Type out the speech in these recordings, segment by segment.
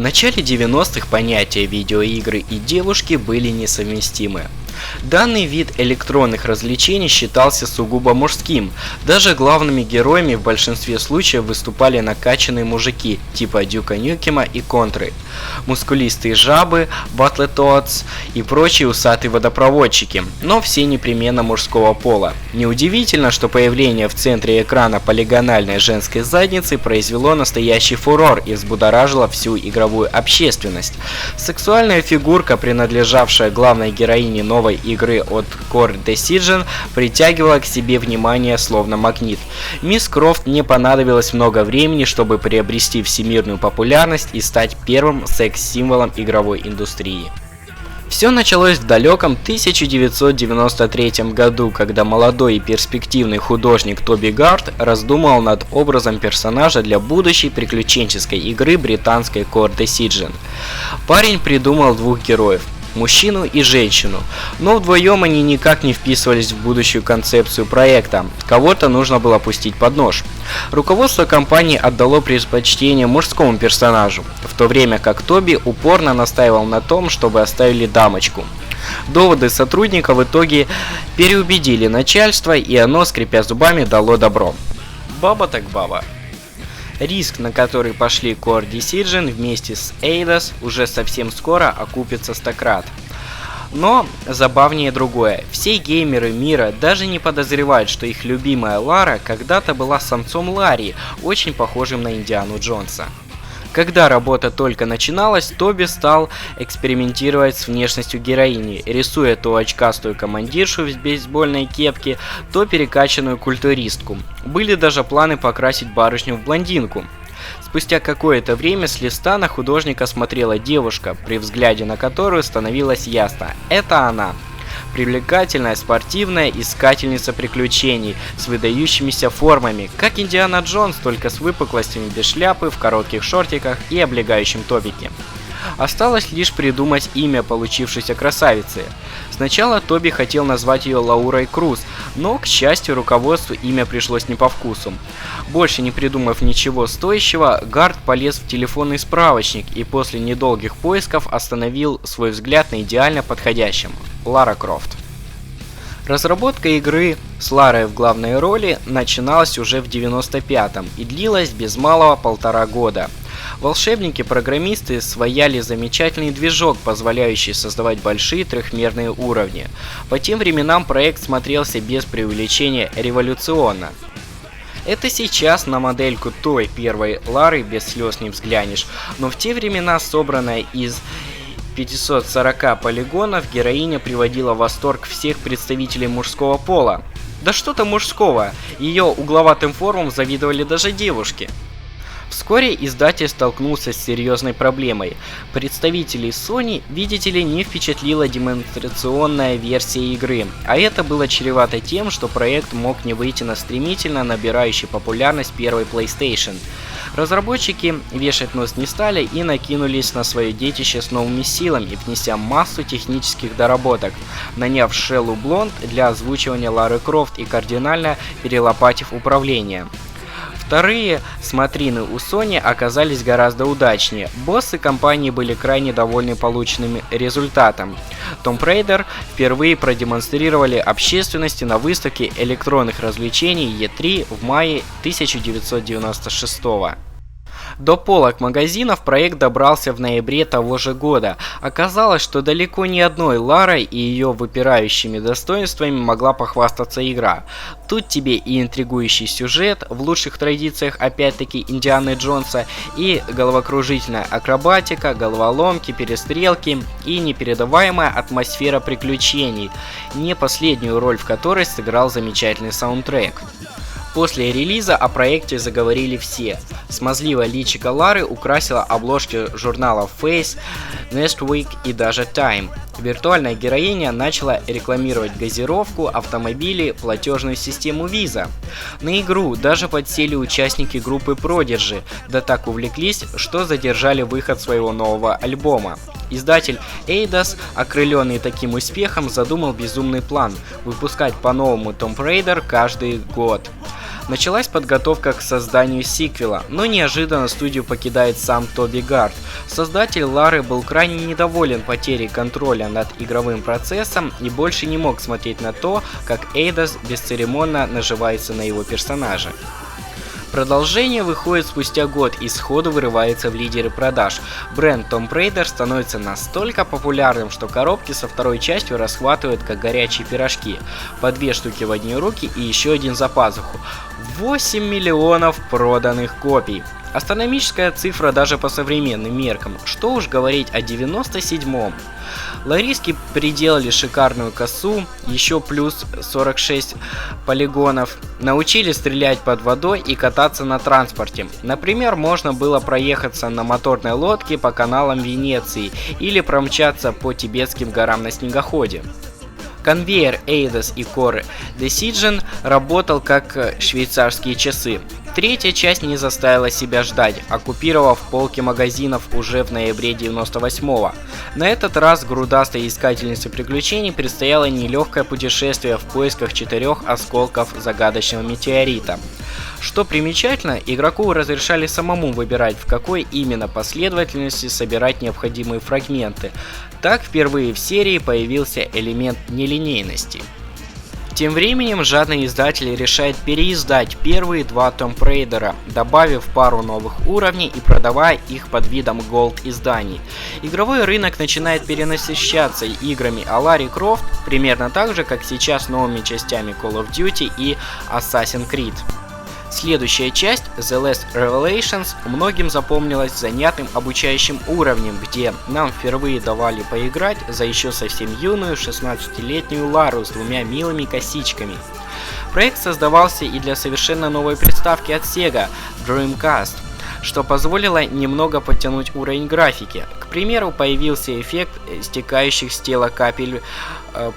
начале 90-х понятия видеоигры и девушки были несовместимы. Данный вид электронных развлечений считался сугубо мужским, даже главными героями в большинстве случаев выступали накачанные мужики типа Дюка Нюкема и Контры, мускулистые жабы, Баттлетоадс и прочие усатые водопроводчики, но все непременно мужского пола. Неудивительно, что появление в центре экрана полигональной женской задницы произвело настоящий фурор и взбудоражило всю игровую общественность. Сексуальная фигурка, принадлежавшая главной героине новой игры от Core Decision, притягивала к себе внимание словно магнит. Мисс Крофт не понадобилось много времени, чтобы приобрести всемирную популярность и стать первым секс-символом игровой индустрии. Все началось в далеком 1993 году, когда молодой и перспективный художник Тоби Гард раздумывал над образом персонажа для будущей приключенческой игры британской Core Decision. Парень придумал двух героев – мужчину и женщину, но вдвоем они никак не вписывались в будущую концепцию проекта, кого-то нужно было пустить под нож. Руководство компании отдало предпочтение мужскому персонажу, в то время как Тоби упорно настаивал на том, чтобы оставили дамочку. Доводы сотрудника в итоге переубедили начальство, и оно, скрипя зубами, дало добро. Баба так баба. Риск, на который пошли Core Decision вместе с Eidos, уже совсем скоро окупится стократ. Но забавнее другое. Все геймеры мира даже не подозревают, что их любимая Лара когда-то была самцом Ларри, очень похожим на Индиану Джонса. Когда работа только начиналась, Тоби стал экспериментировать с внешностью героини, рисуя то очкастую командиршу в бейсбольной кепке, то перекачанную культуристку. Были даже планы покрасить барышню в блондинку. Спустя какое-то время с листа на художника смотрела девушка, при взгляде на которую становилось ясно – это она. Привлекательная, спортивная искательница приключений с выдающимися формами, как Индиана Джонс, только с выпуклостями без шляпы, в коротких шортиках и облегающем топике. Осталось лишь придумать имя получившейся красавицы. Сначала Тоби хотел назвать ее Лаурой Круз, но, к счастью, руководству имя пришлось не по вкусу. Больше не придумав ничего стоящего, Гард полез в телефонный справочник и после недолгих поисков остановил свой взгляд на идеально подходящем – Лара Крофт. Разработка игры с Ларой в главной роли начиналась уже в 95-м и длилась без малого 1,5 года. Волшебники-программисты свояли замечательный движок, позволяющий создавать большие трехмерные уровни. По тем временам проект смотрелся без преувеличения революционно. Это сейчас на модельку той первой Лары без слез не взглянешь, но в те времена собранная из 540 полигонов героиня приводила в восторг всех представителей мужского пола. Да что-то мужского, ее угловатым формам завидовали даже девушки. Вскоре издатель столкнулся с серьезной проблемой. Представителей Sony, видите ли, не впечатлила демонстрационная версия игры, а это было чревато тем, что проект мог не выйти на стремительно набирающий популярность первой PlayStation. Разработчики вешать нос не стали и накинулись на свое детище с новыми силами, внеся массу технических доработок, наняв Шеллу Блонд для озвучивания Лары Крофт и кардинально перелопатив управление. Вторые смотрины у Sony оказались гораздо удачнее. Боссы компании были крайне довольны полученным результатом. Tomb Raider впервые продемонстрировали общественности на выставке электронных развлечений E3 в мае 1996 года. До полок магазинов проект добрался в ноябре того же года. Оказалось, что далеко не одной Ларой и ее выпирающими достоинствами могла похвастаться игра. Тут тебе и интригующий сюжет, в лучших традициях опять-таки Индианы Джонса, и головокружительная акробатика, головоломки, перестрелки и непередаваемая атмосфера приключений, не последнюю роль в которой сыграл замечательный саундтрек. После релиза о проекте заговорили все. Смазливая личико Лары украсила обложки журналов Face, Nestweek и даже Time. Виртуальная героиня начала рекламировать газировку, автомобили, платежную систему Visa. На игру даже подсели участники группы Prodigy, да так увлеклись, что задержали выход своего нового альбома. Издатель Eidos, окрыленный таким успехом, задумал безумный план – выпускать по новому Tomb Raider каждый год. Началась подготовка к созданию сиквела, но неожиданно студию покидает сам Тоби Гард. Создатель Лары был крайне недоволен потерей контроля над игровым процессом и больше не мог смотреть на то, как Эйдос бесцеремонно наживается на его персонаже. Продолжение выходит спустя год и сходу вырывается в лидеры продаж. Бренд Tomb Raider становится настолько популярным, что коробки со второй частью расхватывают как горячие пирожки. По 2 штуки в одни руки и еще один за пазуху. 8 миллионов проданных копий. Астрономическая цифра даже по современным меркам, что уж говорить о 97-м. Лариски приделали шикарную косу, еще плюс 46 полигонов, научили стрелять под водой и кататься на транспорте. Например, можно было проехаться на моторной лодке по каналам Венеции или промчаться по тибетским горам на снегоходе. Конвейер Eidos и Core Decision работал как швейцарские часы. Третья часть не заставила себя ждать, оккупировав полки магазинов уже в ноябре 98-го. На этот раз грудастой искательнице приключений предстояло нелегкое путешествие в поисках 4 осколков загадочного метеорита. Что примечательно, игроку разрешали самому выбирать, в какой именно последовательности собирать необходимые фрагменты. Так впервые в серии появился элемент нелинейности. Тем временем жадный издатель решает переиздать первые 2 Tomb Raider, добавив пару новых уровней и продавая их под видом Gold изданий. Игровой рынок начинает перенасыщаться играми о Ларе Крофт, примерно так же, как сейчас новыми частями Call of Duty и Assassin's Creed. Следующая часть, The Last Revelations, многим запомнилась занятным обучающим уровнем, где нам впервые давали поиграть за еще совсем юную 16-летнюю Лару с 2 милыми косичками. Проект создавался и для совершенно новой приставки от Sega Dreamcast, что позволило немного подтянуть уровень графики. К примеру, появился эффект стекающих с тела капель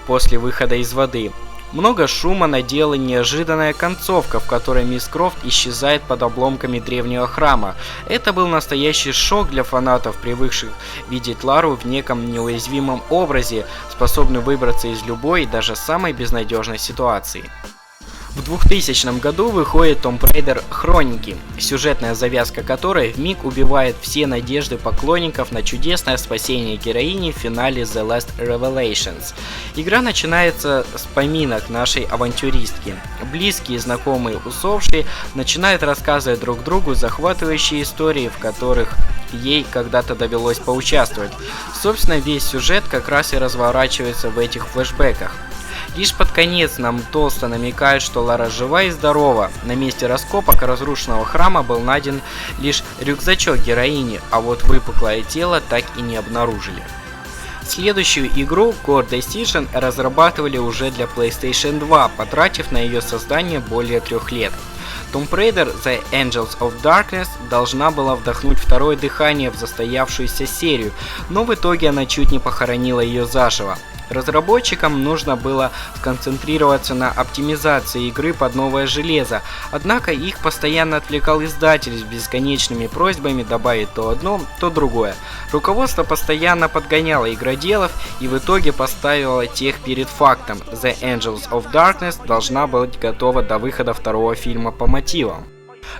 после выхода из воды. Много шума наделала неожиданная концовка, в которой мисс Крофт исчезает под обломками древнего храма. Это был настоящий шок для фанатов, привыкших видеть Лару в неком неуязвимом образе, способную выбраться из любой, даже самой безнадежной ситуации. В 2000 году выходит Tomb Raider Хроники, сюжетная завязка которой вмиг убивает все надежды поклонников на чудесное спасение героини в финале The Last Revelations. Игра начинается с поминок нашей авантюристки. Близкие и знакомые усопшие начинают рассказывать друг другу захватывающие истории, в которых ей когда-то довелось поучаствовать. Собственно, весь сюжет как раз и разворачивается в этих флешбеках. Лишь под конец нам толсто намекают, что Лара жива и здорова. На месте раскопок разрушенного храма был найден лишь рюкзачок героини, а вот выпуклое тело так и не обнаружили. Следующую игру, Core Decision, разрабатывали уже для PlayStation 2, потратив на ее создание более 3 лет. Tomb Raider The Angels of Darkness должна была вдохнуть второе дыхание в застоявшуюся серию, но в итоге она чуть не похоронила ее заживо. Разработчикам нужно было сконцентрироваться на оптимизации игры под новое железо, однако их постоянно отвлекал издатель с бесконечными просьбами добавить то одно, то другое. Руководство постоянно подгоняло игроделов и в итоге поставило тех перед фактом: The Angels of Darkness должна быть готова до выхода второго фильма по мотивам.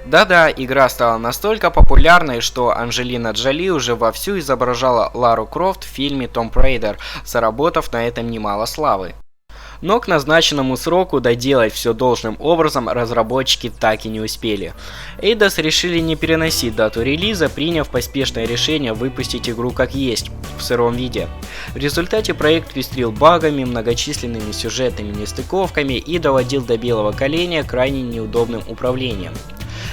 Да-да, игра стала настолько популярной, что Анджелина Джоли уже вовсю изображала Лару Крофт в фильме Tomb Raider, заработав на этом немало славы. Но к назначенному сроку доделать все должным образом разработчики так и не успели. Eidos решили не переносить дату релиза, приняв поспешное решение выпустить игру как есть, в сыром виде. В результате проект пестрил багами, многочисленными сюжетными нестыковками и доводил до белого коленя крайне неудобным управлением.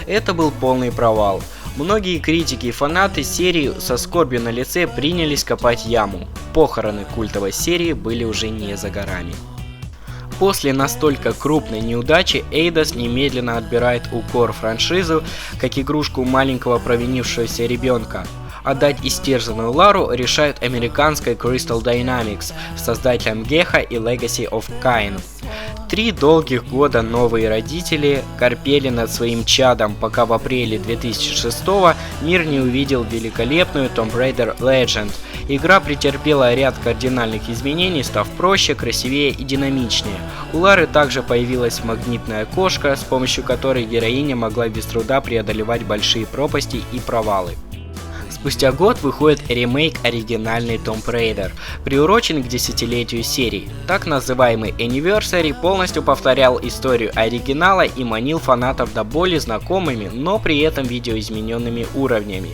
Это был полный провал. Многие критики и фанаты серии со скорбью на лице принялись копать яму. Похороны культовой серии были уже не за горами. После настолько крупной неудачи Eidos немедленно отбирает у Core франшизу как игрушку маленького провинившегося ребенка. Отдать истерзанную Лару решают американская Crystal Dynamics с создателем Геха и Legacy of Kain. 3 долгих года новые родители корпели над своим чадом, пока в апреле 2006 мир не увидел великолепную Tomb Raider Legend. Игра претерпела ряд кардинальных изменений, став проще, красивее и динамичнее. У Лары также появилась магнитная кошка, с помощью которой героиня могла без труда преодолевать большие пропасти и провалы. Спустя год выходит ремейк оригинальной Tomb Raider, приуроченный к десятилетию серии. Так называемый Anniversary полностью повторял историю оригинала и манил фанатов до боли знакомыми, но при этом видоизмененными уровнями.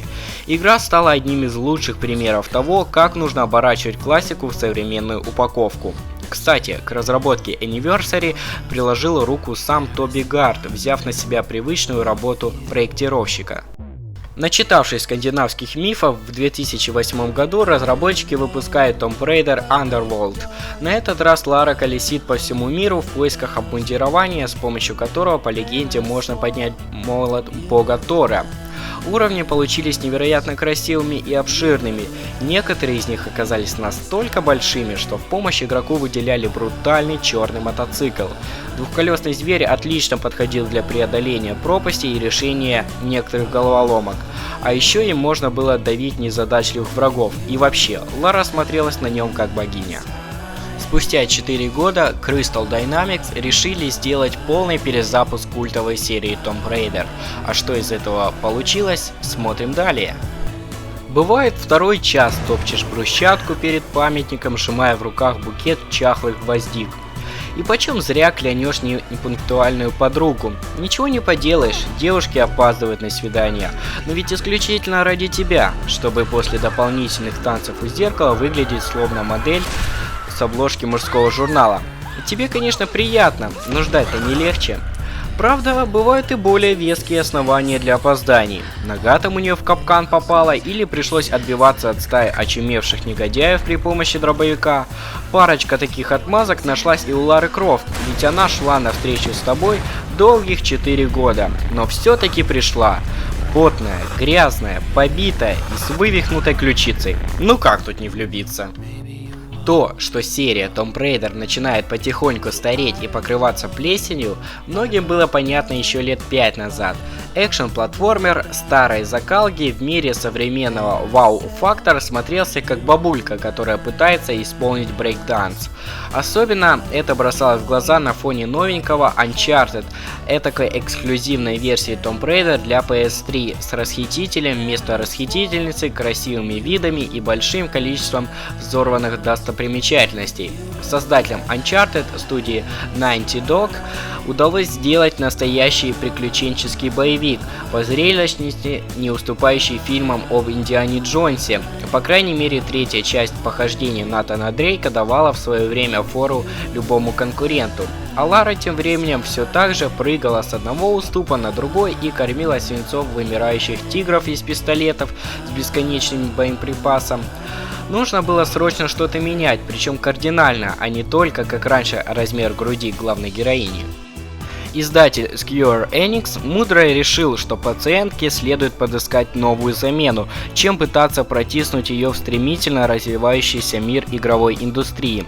Игра стала одним из лучших примеров того, как нужно оборачивать классику в современную упаковку. Кстати, к разработке Anniversary приложил руку сам Тоби Гард, взяв на себя привычную работу проектировщика. Начитавшись скандинавских мифов, в 2008 году разработчики выпускают Tomb Raider Underworld. На этот раз Лара колесит по всему миру в поисках обмундирования, с помощью которого, по легенде, можно поднять молот бога Тора. Уровни получились невероятно красивыми и обширными. Некоторые из них оказались настолько большими, что в помощь игроку выделяли брутальный черный мотоцикл. Двухколесный зверь отлично подходил для преодоления пропасти и решения некоторых головоломок. А еще им можно было давить незадачливых врагов. И вообще, Лара смотрелась на нем как богиня. Спустя 4 года Crystal Dynamics решили сделать полный перезапуск культовой серии Tomb Raider. А что из этого получилось, смотрим далее. Бывает, второй час топчешь брусчатку перед памятником, сжимая в руках букет чахлых гвоздик. И почем зря клянешь непунктуальную подругу? Ничего не поделаешь, девушки опаздывают на свидание. Но ведь исключительно ради тебя, чтобы после дополнительных танцев у зеркала выглядеть словно модель с обложки мужского журнала. И тебе, конечно, приятно, но ждать-то не легче. Правда, бывают и более веские основания для опозданий. Нога там у нее в капкан попала или пришлось отбиваться от стаи очумевших негодяев при помощи дробовика. Парочка таких отмазок нашлась и у Лары Крофт, ведь она шла навстречу с тобой долгих 4 года, но все-таки пришла. Потная, грязная, побитая и с вывихнутой ключицей. Ну как тут не влюбиться? То, что серия Tomb Raider начинает потихоньку стареть и покрываться плесенью, многим было понятно еще лет 5 назад. Экшен-платформер старой закалки в мире современного вау-фактора смотрелся как бабулька, которая пытается исполнить брейкданс. Особенно это бросалось в глаза на фоне новенького Uncharted, этакой эксклюзивной версии Tomb Raider для PS3 с расхитителем вместо расхитительницы, красивыми видами и большим количеством взорванных достопримечательностей. Создателям Uncharted, студии Naughty Dog, удалось сделать настоящий приключенческий боевик, по зрелищности не уступающий фильмам об Индиане Джонсе. По крайней мере, третья часть похождений Натана Дрейка давала в свое время фору любому конкуренту. А Лара тем временем все так же прыгала с одного уступа на другой и кормила свинцов вымирающих тигров из пистолетов с бесконечным боеприпасом. Нужно было срочно что-то менять, причем кардинально, а не только, как раньше, размер груди главной героини. Издатель Square Enix мудро решил, что пациентке следует подыскать новую замену, чем пытаться протиснуть ее в стремительно развивающийся мир игровой индустрии.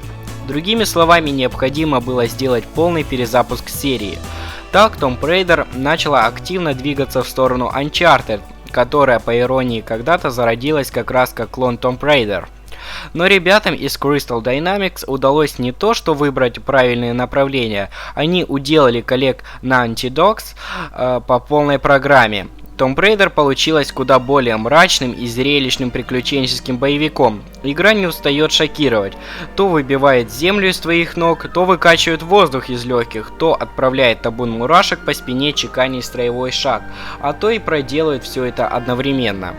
Другими словами, необходимо было сделать полный перезапуск серии. Так, Tomb Raider начала активно двигаться в сторону Uncharted, которая, по иронии, когда-то зародилась как раз как клон Tomb Raider. Но ребятам из Crystal Dynamics удалось не то что выбрать правильные направления, они уделали коллег Naughty Dog по полной программе. Tomb Raider получилась куда более мрачным и зрелищным приключенческим боевиком. Игра не устает шокировать. То выбивает землю из твоих ног, то выкачивает воздух из легких, то отправляет табун мурашек по спине чеканя строевой шаг, а то и проделывает все это одновременно.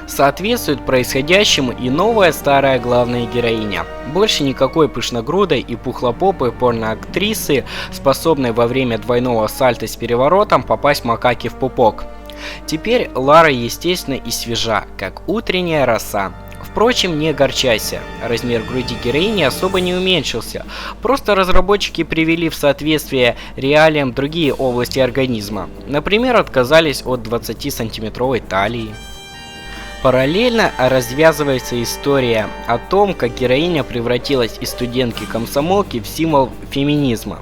Соответствует происходящему и новая старая главная героиня. Больше никакой пышногрудой и пухлопопой порноактрисы, способной во время двойного сальто с переворотом попасть макаке в пупок. Теперь Лара естественно и свежа, как утренняя роса. Впрочем, не огорчайся, размер груди героини особо не уменьшился, просто разработчики привели в соответствие реалиям другие области организма. Например, отказались от 20-сантиметровой талии. Параллельно развязывается история о том, как героиня превратилась из студентки-комсомолки в символ феминизма.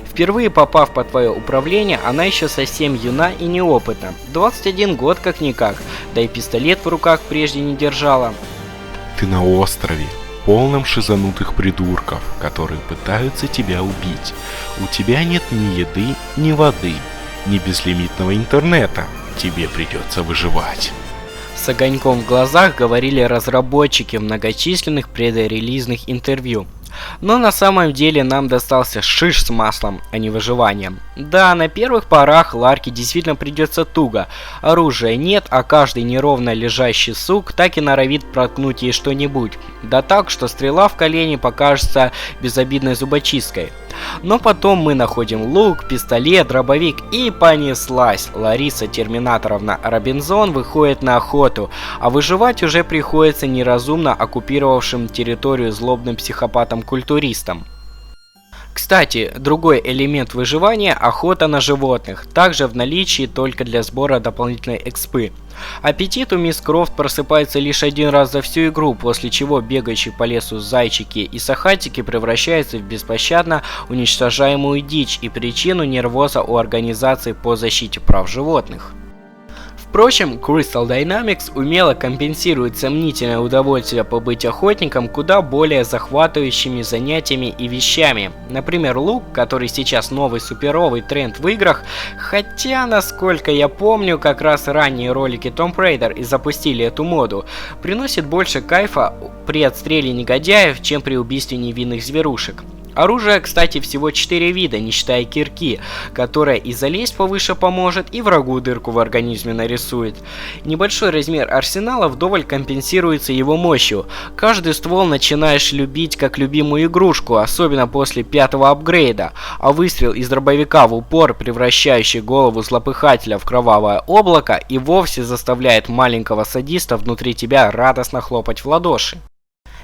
Впервые попав под твое управление, она еще совсем юна и неопытна. 21 год как-никак, да и пистолет в руках прежде не держала. Ты на острове, полном шизанутых придурков, которые пытаются тебя убить. У тебя нет ни еды, ни воды, ни безлимитного интернета. Тебе придется выживать. С огоньком в глазах говорили разработчики в многочисленных предрелизных интервью. Но на самом деле нам достался шиш с маслом, а не выживанием. Да, на первых порах Ларке действительно придется туго. Оружия нет, а каждый неровно лежащий сук так и норовит проткнуть ей что-нибудь. Да так, что стрела в колени покажется безобидной зубочисткой. Но потом мы находим лук, пистолет, дробовик и понеслась. Лариса Терминаторовна Робинзон выходит на охоту, а выживать уже приходится неразумно оккупировавшим территорию злобным психопатам-культуристам. Кстати, другой элемент выживания – охота на животных, также в наличии только для сбора дополнительной экспы. Аппетит у мисс Крофт просыпается лишь один раз за всю игру, после чего бегающие по лесу зайчики и сахатики превращаются в беспощадно уничтожаемую дичь и причину нервоза у организаций по защите прав животных. Впрочем, Crystal Dynamics умело компенсирует сомнительное удовольствие побыть охотником куда более захватывающими занятиями и вещами. Например, лук, который сейчас новый суперовый тренд в играх, хотя, насколько я помню, как раз ранние ролики Tomb Raider и запустили эту моду, приносит больше кайфа при отстреле негодяев, чем при убийстве невинных зверушек. Оружие, кстати, всего 4 вида, не считая кирки, которая и залезть повыше поможет, и врагу дырку в организме нарисует. Небольшой размер арсенала вдоволь компенсируется его мощью. Каждый ствол начинаешь любить как любимую игрушку, особенно после 5-го апгрейда, а выстрел из дробовика в упор, превращающий голову злопыхателя в кровавое облако, и вовсе заставляет маленького садиста внутри тебя радостно хлопать в ладоши.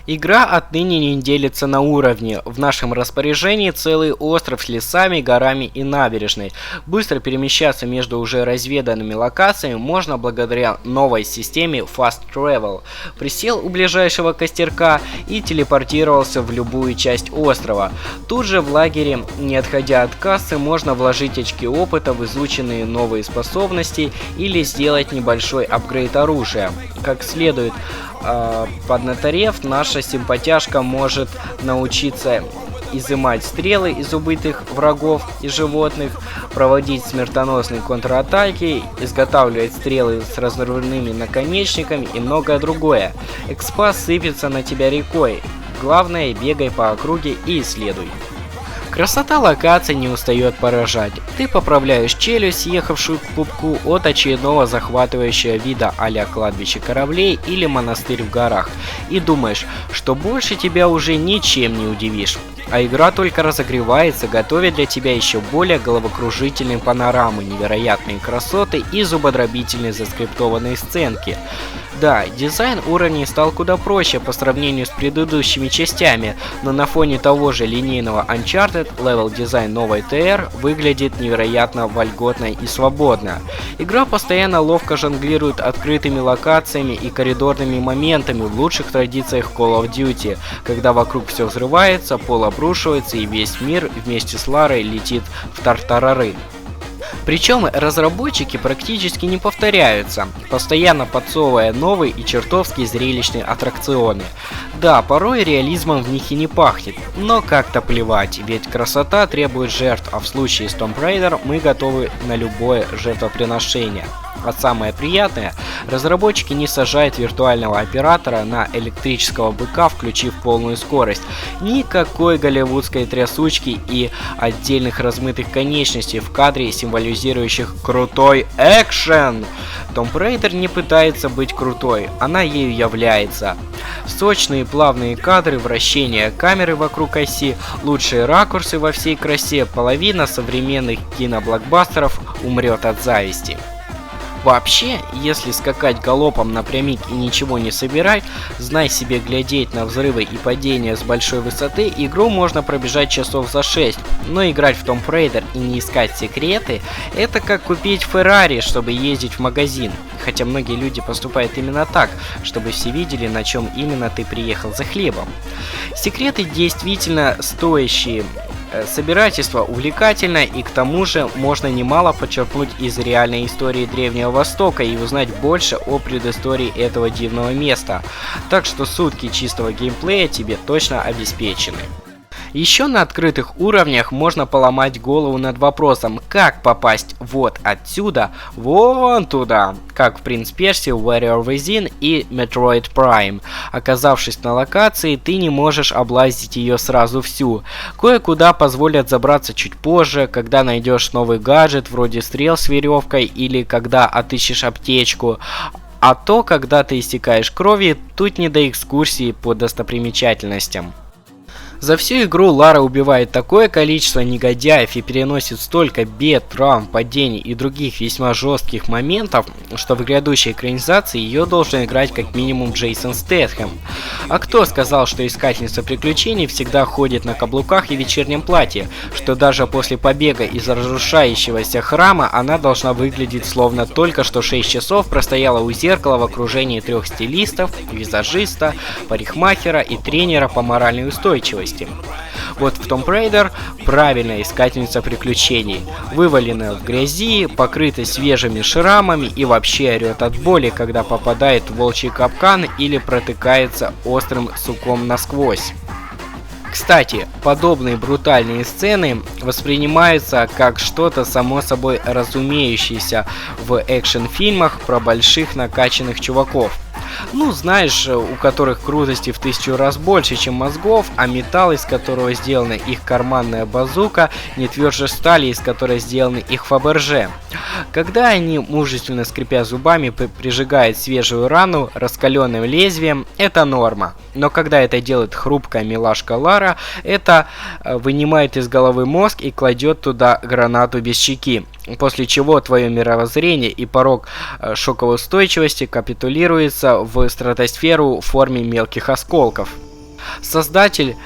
Игра отныне не делится на уровни. В нашем распоряжении целый остров с лесами, горами и набережной. Быстро перемещаться между уже разведанными локациями можно благодаря новой системе Fast Travel. Присел у ближайшего костерка и телепортировался в любую часть острова. Тут же в лагере, не отходя от кассы, можно вложить очки опыта в изученные новые способности или сделать небольшой апгрейд оружия. Как следует поднаторев, наша симпатяшка может научиться изымать стрелы из убитых врагов и животных, проводить смертоносные контратаки, изготавливать стрелы с разрывными наконечниками и многое другое. Экспа сыпется на тебя рекой. Главное, бегай по округе и исследуй. Красота локаций не устает поражать. Ты поправляешь челюсть, съехавшую к пупку от очередного захватывающего вида а-ля кладбище кораблей или монастырь в горах, и думаешь, что больше тебя уже ничем не удивишь. А игра только разогревается, готовя для тебя еще более головокружительные панорамы, невероятные красоты и зубодробительные заскриптованные сценки. Да, дизайн уровней стал куда проще по сравнению с предыдущими частями, но на фоне того же линейного Uncharted левел-дизайн новой TR выглядит невероятно вольготно и свободно. Игра постоянно ловко жонглирует открытыми локациями и коридорными моментами в лучших традициях Call of Duty, когда вокруг все взрывается, пол обрушивается и весь мир вместе с Ларой летит в тартарары. Причем разработчики практически не повторяются, постоянно подсовывая новые и чертовски зрелищные аттракционы. Да, порой реализмом в них и не пахнет, но как-то плевать, ведь красота требует жертв, а в случае с Tomb Raider мы готовы на любое жертвоприношение. А самое приятное, разработчики не сажают виртуального оператора на электрического быка, включив полную скорость. Никакой голливудской трясучки и отдельных размытых конечностей в кадре, символизирующих крутой экшен. Tomb Raider не пытается быть крутой, она ею является. Сочные плавные кадры, вращение камеры вокруг оси, лучшие ракурсы во всей красе, половина современных киноблокбастеров умрет от зависти. Вообще, если скакать галопом напрямик и ничего не собирать, знай себе глядеть на взрывы и падения с большой высоты, игру можно пробежать часов за 6, но играть в Tomb Raider и не искать секреты, это как купить Ferrari, чтобы ездить в магазин. хотя многие люди поступают именно так, чтобы все видели, на чем именно ты приехал за хлебом. Секреты действительно стоящие. Собирательство увлекательно, и к тому же можно немало почерпнуть из реальной истории Древнего Востока и узнать больше о предыстории этого дивного места. Так что сутки чистого геймплея тебе точно обеспечены. Еще на открытых уровнях можно поломать голову над вопросом, как попасть вот отсюда, вон туда, как в Принц Персии, Warrior Within и Metroid Prime. Оказавшись на локации, ты не можешь облазить ее сразу всю. Кое-куда позволят забраться чуть позже, когда найдешь новый гаджет, вроде стрел с веревкой или когда отыщешь аптечку. А то, когда ты истекаешь крови, тут не до экскурсии по достопримечательностям. За всю игру Лара убивает такое количество негодяев и переносит столько бед, травм, падений и других весьма жестких моментов, что в грядущей экранизации ее должен играть как минимум Джейсон Стэтхэм. А кто сказал, что искательница приключений всегда ходит на каблуках и вечернем платье, что даже после побега из разрушающегося храма она должна выглядеть словно только что 6 часов простояла у зеркала в окружении 3 стилистов, визажиста, парикмахера и тренера по моральной устойчивости. Вот в Tomb Raider правильная искательница приключений, вываленная в грязи, покрытая свежими шрамами и вообще орет от боли, когда попадает в волчий капкан или протыкается острым суком насквозь. Кстати, подобные брутальные сцены воспринимаются как что-то само собой разумеющееся в экшн-фильмах про больших накачанных чуваков. Ну, знаешь, у которых крутости в 1000 раз больше, чем мозгов, а металл, из которого сделана их карманная базука, не тверже стали, из которой сделаны их Фаберже. Когда они, мужественно скрипя зубами, прижигают свежую рану раскаленным лезвием, это норма. Но когда это делает хрупкая милашка Лара, это вынимает из головы мозг и кладет туда гранату без чеки. После чего твое мировоззрение и порог шоковой устойчивости капитулируется в стратосферу в форме мелких осколков. Создатель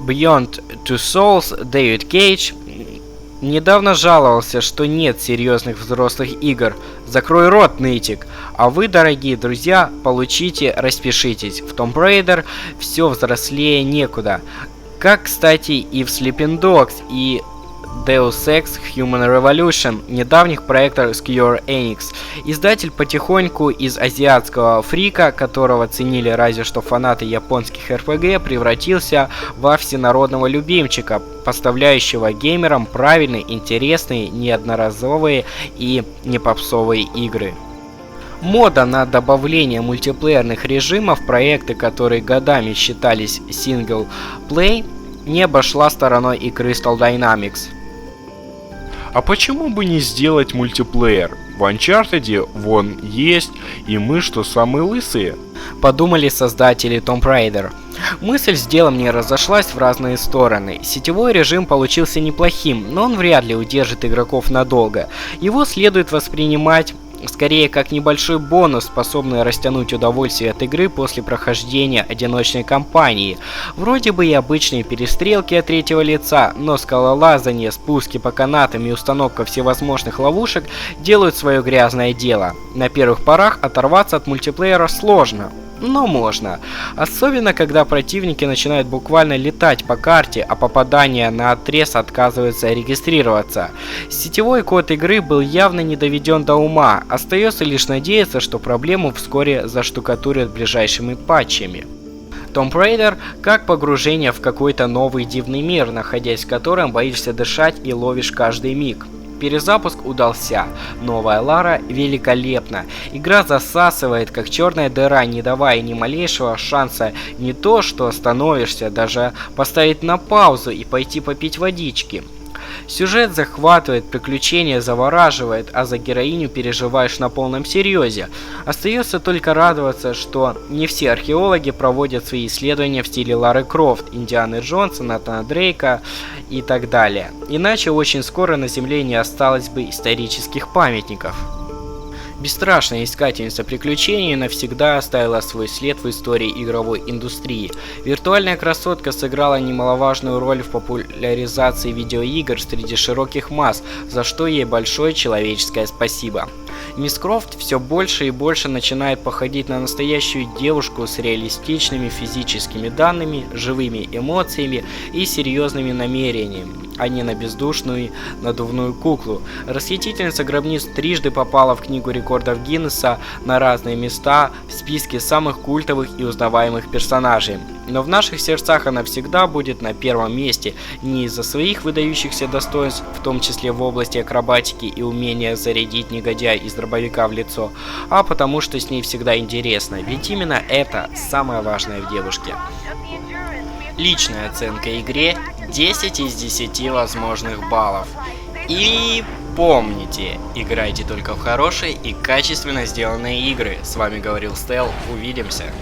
Beyond Two Souls Дэвид Кейдж недавно жаловался, что нет серьезных взрослых игр. Закрой рот, нытик. А вы, дорогие друзья, получите, распишитесь. В Tomb Raider все взрослее некуда. Как, кстати, и в Sleeping Dogs и Deus Ex Human Revolution, недавних проектов Square Enix. Издатель потихоньку из азиатского фрика, которого ценили разве что фанаты японских RPG, превратился во всенародного любимчика, поставляющего геймерам правильные, интересные, неодноразовые и не попсовые игры. Мода на добавление мультиплеерных режимов, проекты, которые годами считались сингл-плей, не обошла стороной и Crystal Dynamics. А почему бы не сделать мультиплеер? В Uncharted вон есть, и мы что, самые лысые? Подумали создатели Tomb Raider. Мысль с делом не разошлась в разные стороны. Сетевой режим получился неплохим, но он вряд ли удержит игроков надолго. Его следует воспринимать скорее как небольшой бонус, способный растянуть удовольствие от игры после прохождения одиночной кампании. Вроде бы и обычные перестрелки от третьего лица, но скалолазание, спуски по канатам и установка всевозможных ловушек делают свое грязное дело. На первых порах оторваться от мультиплеера сложно. Но можно. Особенно, когда противники начинают буквально летать по карте, а попадания на отрез отказываются регистрироваться. Сетевой код игры был явно не доведен до ума. Остается лишь надеяться, что проблему вскоре заштукатурят ближайшими патчами. Tomb Raider как погружение в какой-то новый дивный мир, находясь в котором боишься дышать и ловишь каждый миг. Перезапуск удался. Новая Лара великолепна. Игра засасывает, как черная дыра, не давая ни малейшего шанса не то, что остановишься, даже поставить на паузу и пойти попить водички. Сюжет захватывает, приключения завораживает, а за героиню переживаешь на полном серьезе. Остается только радоваться, что не все археологи проводят свои исследования в стиле Лары Крофт, Индианы Джонса, Натана Дрейка и так далее. Иначе очень скоро на Земле не осталось бы исторических памятников. Бесстрашная искательница приключений навсегда оставила свой след в истории игровой индустрии. Виртуальная красотка сыграла немаловажную роль в популяризации видеоигр среди широких масс, за что ей большое человеческое спасибо. Мисс Крофт все больше и больше начинает походить на настоящую девушку с реалистичными физическими данными, живыми эмоциями и серьезными намерениями, а не на бездушную надувную куклу. Расхитительница гробниц трижды попала в книгу рекордов Гиннесса на разные места в списке самых культовых и узнаваемых персонажей. Но в наших сердцах она всегда будет на первом месте не из-за своих выдающихся достоинств, в том числе в области акробатики и умения зарядить негодяя из дробовика в лицо, а потому что с ней всегда интересно, ведь именно это самое важное в девушке. Личная оценка игре 10 из 10 возможных баллов. И помните, играйте только в хорошие и качественно сделанные игры. С вами говорил Стел, увидимся.